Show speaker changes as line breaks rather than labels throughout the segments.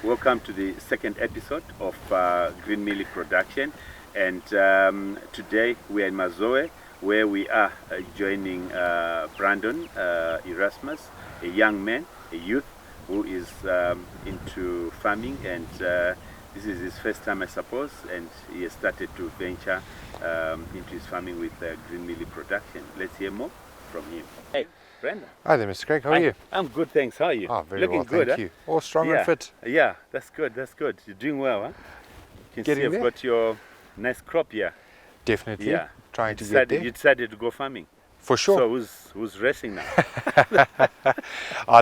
welcome to the second episode of Green Millie Production. And today we are in Mazoe, where we are joining Brandon Erasmus, a young man, a youth who is into farming, and this is his first time, I suppose, and he has started to venture into his farming with Green Millie Production. Let's hear more from him. Hey, Brandon.
Hi there, Mr. Craig. How are you?
I'm good, thanks. How are you?
Oh, very
Looking
well,
good,
thank you. All strong and fit.
Yeah, that's good, that's good. You're doing well, huh? You can see you've got your nice crop here.
Definitely.
Yeah.
Trying to get there.
You decided to go farming?
For sure.
So who's racing now?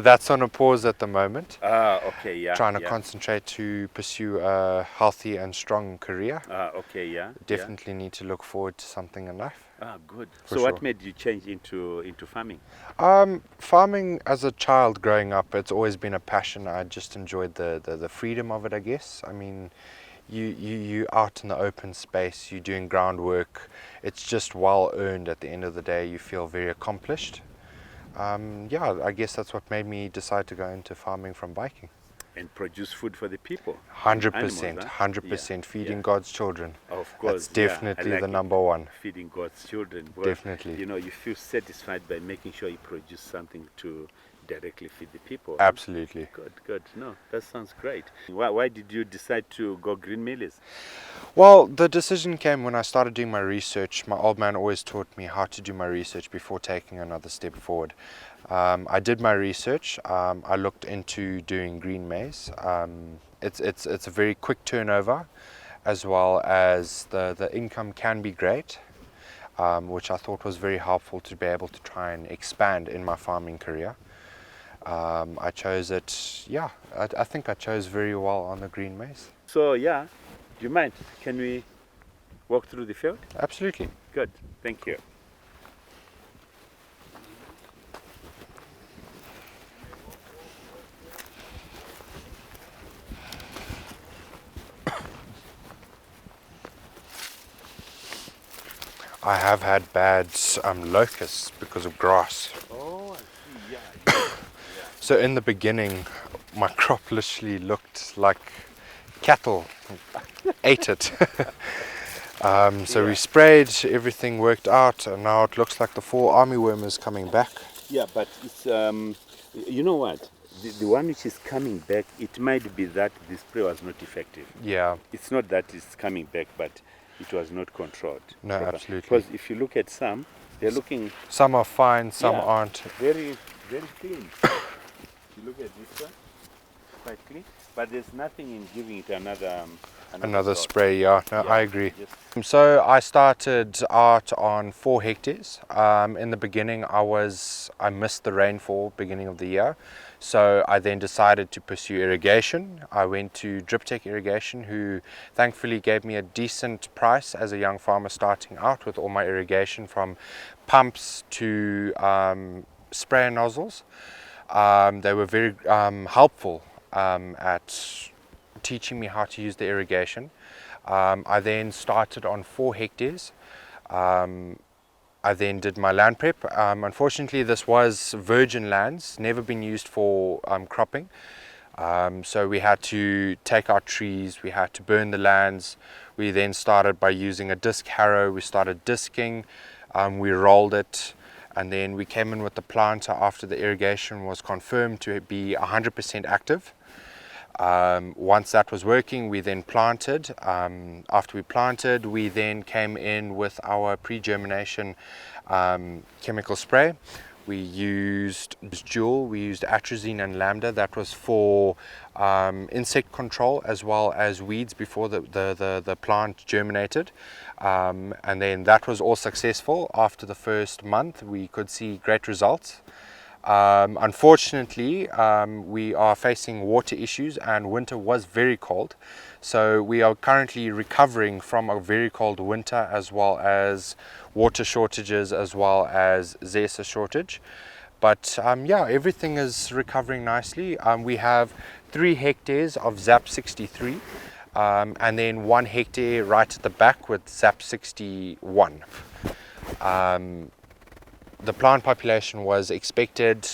That's on a pause at the moment.
Okay, yeah.
Trying to concentrate to pursue a healthy and strong career.
Okay, yeah.
Definitely need to look forward to something in life.
Good.
For
so
sure.
What made you change into farming?
Farming as a child growing up, it's always been a passion. I just enjoyed the freedom of it, I guess. I mean, you out in the open space, you're doing groundwork. It's just well earned at the end of the day. You feel very accomplished. I guess that's what made me decide to go into farming from biking.
And produce food for the people.
100%, 100%. Feeding God's children.
Of course.
That's definitely
like
the number one.
Feeding God's children. Well,
definitely.
You know, you feel satisfied by making sure you produce something to directly feed the people.
Absolutely.
Good. No, that sounds great. Why did you decide to go Green Millies?
Well, the decision came when I started doing my research. My old man always taught me how to do my research before taking another step forward. I did my research. I looked into doing green maize. It's a very quick turnover, as well as the income can be great, which I thought was very helpful to be able to try and expand in my farming career. I chose it, I think I chose very well on the green maize.
So do you mind? Can we walk through the field?
Absolutely.
Good, thank you.
I have had bad locusts because of grass.
Oh, I see, yeah.
So in the beginning, my crop literally looked like cattle ate it. We sprayed, everything worked out, and now it looks like the fall armyworm is coming back.
Yeah, but it's, you know what? The one which is coming back, it might be that the spray was not effective.
Yeah.
It's not that it's coming back, but it was not controlled.
No, absolutely.
Because if you look at some, they're looking...
Some are fine, some aren't.
Very, very clean. If you look at this one, quite clean. But there's nothing in giving it another
spray, I agree. So I started out on 4 hectares. In the beginning, I missed the rainfall beginning of the year. So I then decided to pursue irrigation. I went to Drip-Tech Irrigation, who thankfully gave me a decent price as a young farmer starting out with all my irrigation, from pumps to sprayer nozzles. They were very helpful at teaching me how to use the irrigation. I then started on 4 hectares. I then did my land prep. Unfortunately, this was virgin lands, never been used for cropping. So we had to take out trees, we had to burn the lands. We then started by using a disc harrow. We started disking, we rolled it, and then we came in with the planter after the irrigation was confirmed to be 100% active. Once that was working, we then planted. After we planted, we then came in with our pre-germination chemical spray. We used Dual, we used atrazine and lambda. That was for insect control as well as weeds before the plant germinated. And then that was all successful. After the first month, we could see great results. Unfortunately, we are facing water issues, and winter was very cold. So we are currently recovering from a very cold winter, as well as water shortages, as well as zesa shortage. But everything is recovering nicely. We have 3 hectares of ZAP 63, and then 1 hectare right at the back with ZAP 61. The plant population was expected,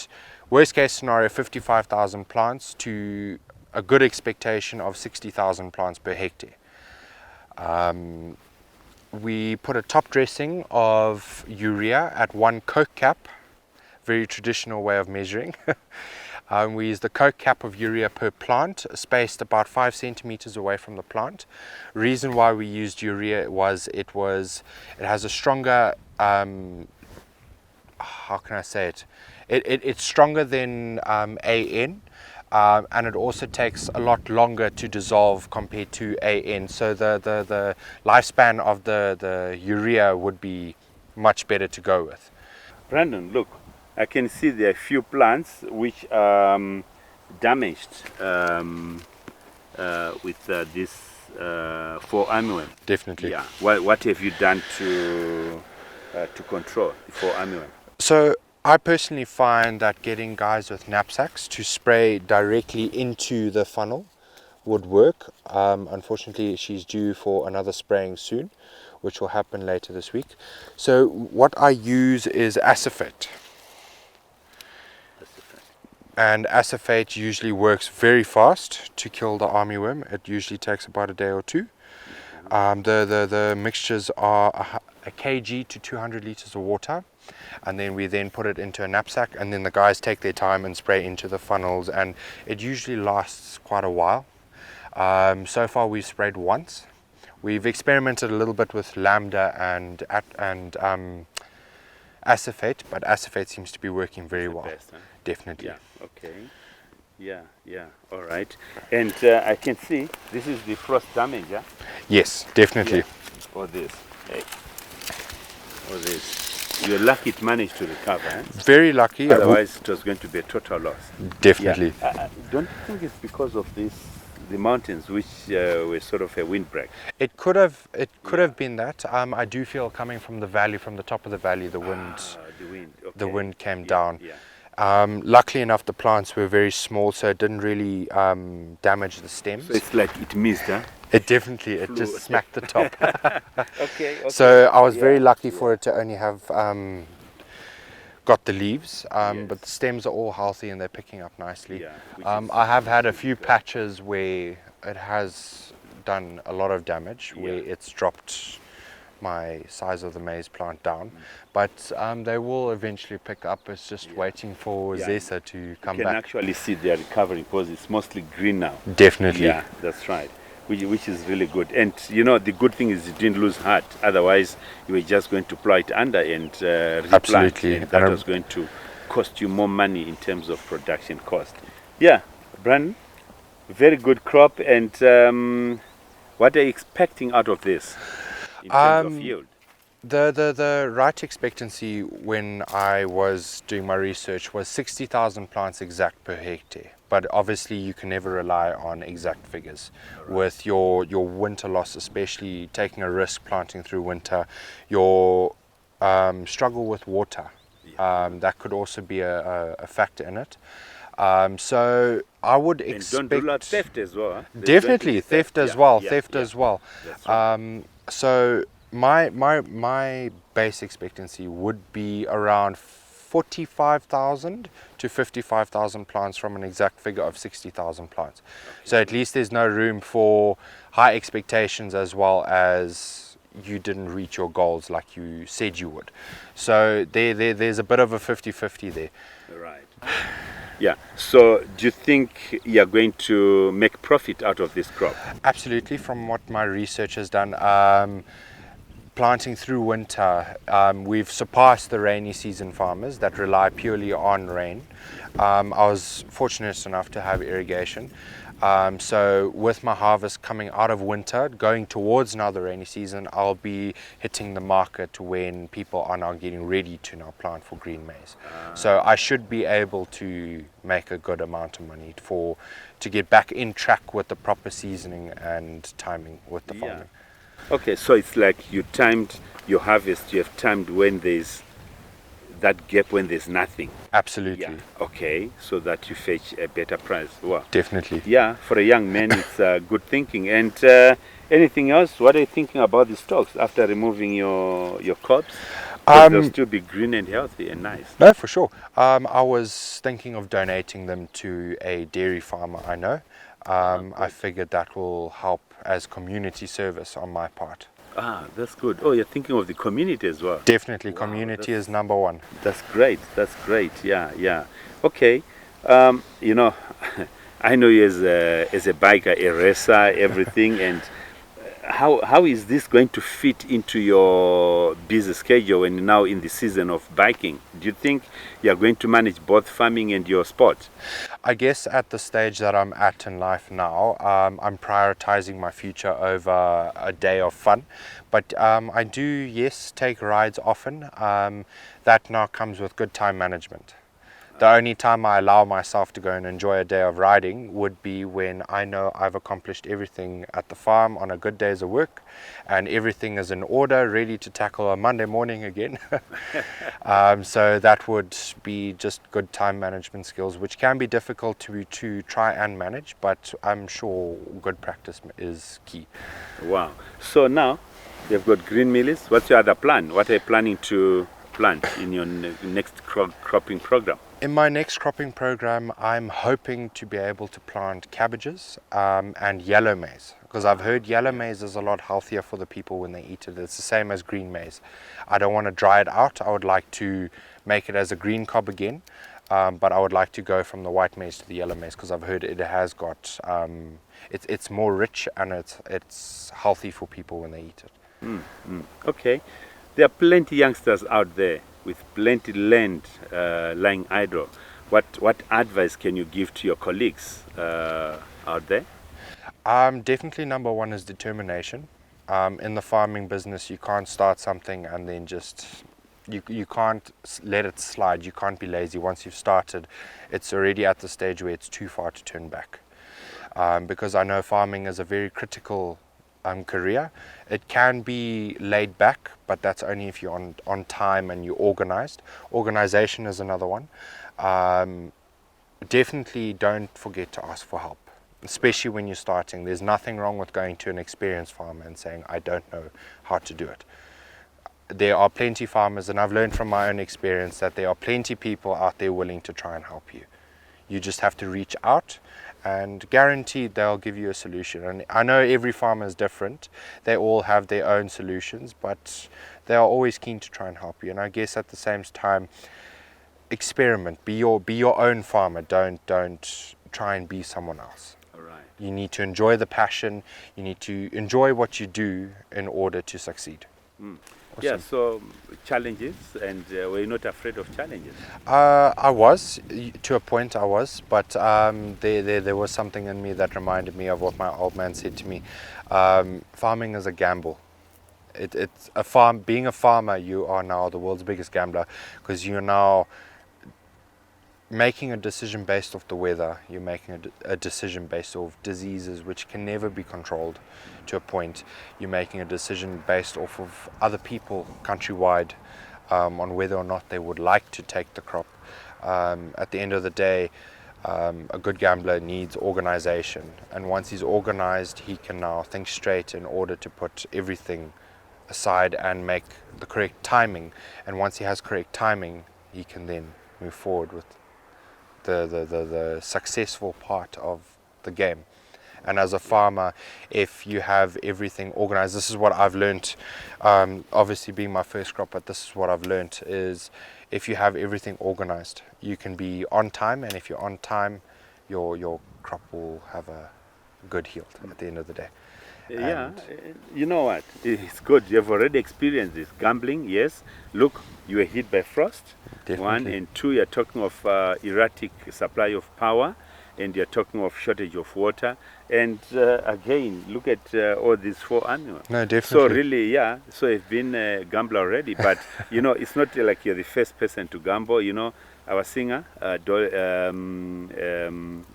worst case scenario, 55,000 plants to a good expectation of 60,000 plants per hectare. We put a top dressing of urea at 1 coke cap, very traditional way of measuring. We use the coke cap of urea per plant, spaced about 5 centimeters away from the plant. Reason why we used urea was it has a stronger, how can I say it? It's stronger than AN. And it also takes a lot longer to dissolve compared to AN. So the lifespan of the urea would be much better to go with.
Brandon, look, I can see there are few plants which are damaged with this 4-armyworm.
Definitely.
Yeah. What have you done to control the 4-armyworm?
So I personally find that getting guys with knapsacks to spray directly into the funnel would work. Unfortunately, she's due for another spraying soon, which will happen later this week. So what I use is acephate. And acephate usually works very fast to kill the armyworm. It usually takes about a day or two. The mixtures are a kg to 200 liters of water, and then we put it into a knapsack, and then the guys take their time and spray into the funnels, and it usually lasts quite a while. So far we've sprayed once. We've experimented a little bit with lambda and acephate, but acephate seems to be working very well.
Best, huh?
Definitely.
Yeah. Okay. Yeah. All right. And I can see this is the frost damage, yeah?
Yes, definitely.
Yeah. Or this. Hey. Or this. You're lucky it managed to recover, eh?
Very lucky.
Otherwise, it was going to be a total loss.
Definitely.
Yeah. Don't you think it's because of the mountains, which were sort of a windbreak?
It could have been that. I do feel coming from the valley, from the top of the valley, the wind
The wind
came down.
Yeah.
Luckily enough, the plants were very small, so it didn't really damage the stems.
So it's like it missed, huh?
It just smacked the top.
Okay.
So I was very lucky for it to only have got the leaves, but the stems are all healthy and they're picking up nicely.
Yeah,
I have had a few patches where it has done a lot of damage, where it's dropped my size of the maize plant down, but they will eventually pick up. It's just waiting for Zesa to come back.
You can actually see they are recovering because it's mostly green now.
Definitely.
Yeah, that's right. Which is really good. And you know, the good thing is you didn't lose heart. Otherwise, you were just going to plow it under and replant.
Absolutely.
And that was going to cost you more money in terms of production cost. Yeah, Brandon, very good crop. And what are you expecting out of this in terms of yield?
The right expectancy when I was doing my research was 60,000 plants exact per hectare. But obviously you can never rely on exact figures. With your winter loss, especially taking a risk planting through winter, your struggle with water, that could also be a factor in it. So I would expect...
And don't rule out theft as well. Huh?
Definitely, theft as well.
That's right.
So my base expectancy would be around 45,000 to 55,000 plants from an exact figure of 60,000 plants. Okay. So at least there's no room for high expectations as well as you didn't reach your goals like you said you would. So there's a bit of a 50-50 there.
Right. Yeah. So do you think you're going to make profit out of this crop?
Absolutely. From what my research has done, planting through winter, we've surpassed the rainy season farmers that rely purely on rain. I was fortunate enough to have irrigation. So with my harvest coming out of winter, going towards now the rainy season, I'll be hitting the market when people are now getting ready to now plant for green maize. So I should be able to make a good amount of money to get back in track with the proper seasoning and timing with the farming.
Okay, so it's like you timed your harvest, you have timed when there's that gap, when there's nothing.
Absolutely.
Yeah. Okay, so that you fetch a better price. Wow.
Definitely.
Yeah, for a young man, it's good thinking. And anything else? What are you thinking about the stalks after removing your cobs? They'll still be green and healthy and nice.
No, for sure. I was thinking of donating them to a dairy farmer I know. I figured that will help as community service on my part.
Ah, that's good. Oh, you're thinking of the community as well.
Definitely,
Wow,
community is number one.
that's great. That's great. Yeah, yeah. Okay. You know, I know you as a biker, a racer, everything, and how is this going to fit into your busy schedule when you're now in the season of biking? Do you think you are going to manage both farming and your sport?
I guess at the stage that I'm at in life now, I'm prioritizing my future over a day of fun. But I do, yes, take rides often. That now comes with good time management. The only time I allow myself to go and enjoy a day of riding would be when I know I've accomplished everything at the farm on a good day's of work and everything is in order, ready to tackle a Monday morning again. So that would be just good time management skills, which can be difficult to try and manage, but I'm sure good practice is key.
Wow. So now you've got green mealies. What's your other plan? What are you planning to plant in your next cropping program?
In my next cropping program, I'm hoping to be able to plant cabbages and yellow maize, because I've heard yellow maize is a lot healthier for the people when they eat it. It's the same as green maize. I don't want to dry it out. I would like to make it as a green cob again, but I would like to go from the white maize to the yellow maize because I've heard it has got, it's more rich and it's healthy for people when they eat it.
Okay. There are plenty youngsters out there with plenty land lying idle. What advice can you give to your colleagues out there?
Definitely number one is determination. In the farming business, you can't start something and then just, you can't let it slide. You can't be lazy. Once you've started, it's already at the stage where it's too far to turn back. Because I know farming is a very critical career. It can be laid back, but that's only if you're on time and you're organized. Organization is another one. Definitely don't forget to ask for help, especially when you're starting. There's nothing wrong with going to an experienced farmer and saying, I don't know how to do it. There are plenty farmers, and I've learned from my own experience that there are plenty people out there willing to try and help you. You just have to reach out, and guaranteed they'll give you a solution. And I know every farmer is different. They all have their own solutions, but they are always keen to try and help you. And I guess at the same time, experiment. Be your own farmer. Don't try and be someone else.
All right.
You need to enjoy the passion. You need to enjoy what you do in order to succeed. Awesome.
Yeah, so challenges, and we're not afraid of challenges.
I was, to a point I was, but there was something in me that reminded me of what my old man said to me. Farming is a gamble. It's a farm. Being a farmer, you are now the world's biggest gambler, because you're now making a decision based off the weather. You're making a decision based off diseases which can never be controlled to a point. You're making a decision based off of other people countrywide on whether or not they would like to take the crop. At the end of the day, a good gambler needs organization, and once he's organized, he can now think straight in order to put everything aside and make the correct timing. And once he has correct timing, he can then move forward with the successful part of the game. And as a farmer, if you have everything organized, this is what I've learned, obviously being my first crop, but this is what I've learned is if you have everything organized, you can be on time, and if you're on time, your crop will have a good yield at the end of the day.
Yeah, you know what? It's good. You've already experienced this. Gambling, yes. Look, you were hit by frost.
Definitely.
One, and two, you're talking of erratic supply of power, and you're talking of shortage of water. And again, look at all these four animals.
No, definitely.
So really, yeah, so you've been a gambler already. But, you know, it's not like you're the first person to gamble. You know, our singer, Don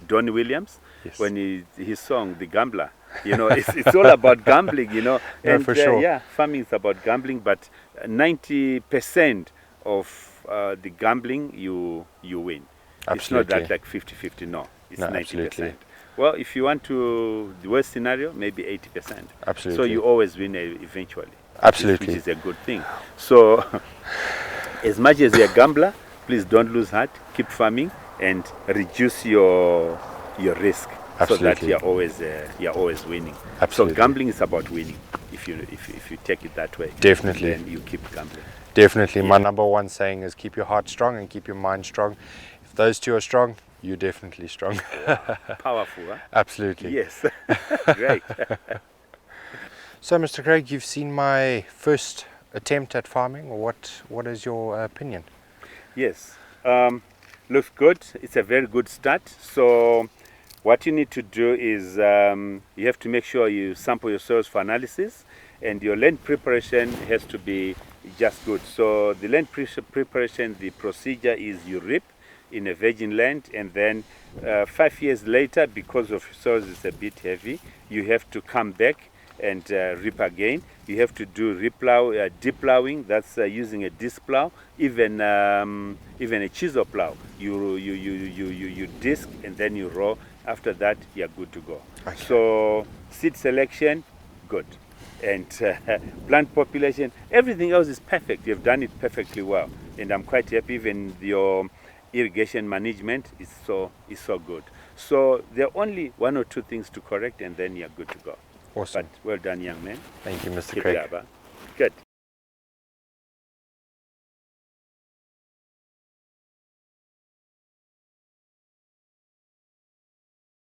Williams,
Yes.
when his song, The Gambler, you know, it's all about gambling, you know.
No,
And
for sure.
yeah, farming is about gambling, but 90% of the gambling you win.
Absolutely.
It's not that like 50-50, no. It's
No,
90%.
absolutely.
Well, if you want to, the worst scenario, maybe 80%.
Absolutely.
So you always win eventually.
Absolutely.
Which is a good thing. So as much as you're a gambler, please don't lose heart. Keep farming and reduce your risk. so that
Absolutely.
you're always winning.
Absolutely.
So gambling is about winning. If you take it that way,
Definitely.
then you keep gambling.
Definitely. My
Yeah.
number one saying is keep your heart strong and keep your mind strong. If those two are strong, you're definitely strong.
Powerful, huh?
Absolutely.
Yes. Great.
So, Mr. Craig, you've seen my first attempt at farming. What is your opinion?
Yes. Looks good. It's a very good start. So what you need to do is you have to make sure you sample your soils for analysis, and your land preparation has to be just good. So the land preparation, the procedure is you rip in a virgin land, and then 5 years later, because of soils is a bit heavy, you have to come back and rip again. You have to do replow, deep plowing. That's using a disc plow, even a chisel plow. You disc and then you row. After that, you're good to go.
Okay.
So seed selection, good, and plant population, everything else is perfect. You've done it perfectly well, and I'm quite happy. Even your irrigation management is so good. So there are only 1 or 2 things to correct, and then you're good to go.
Awesome.
But well done, young man.
Thank you, Mr.
Keep
Craig.
it up, huh? Good.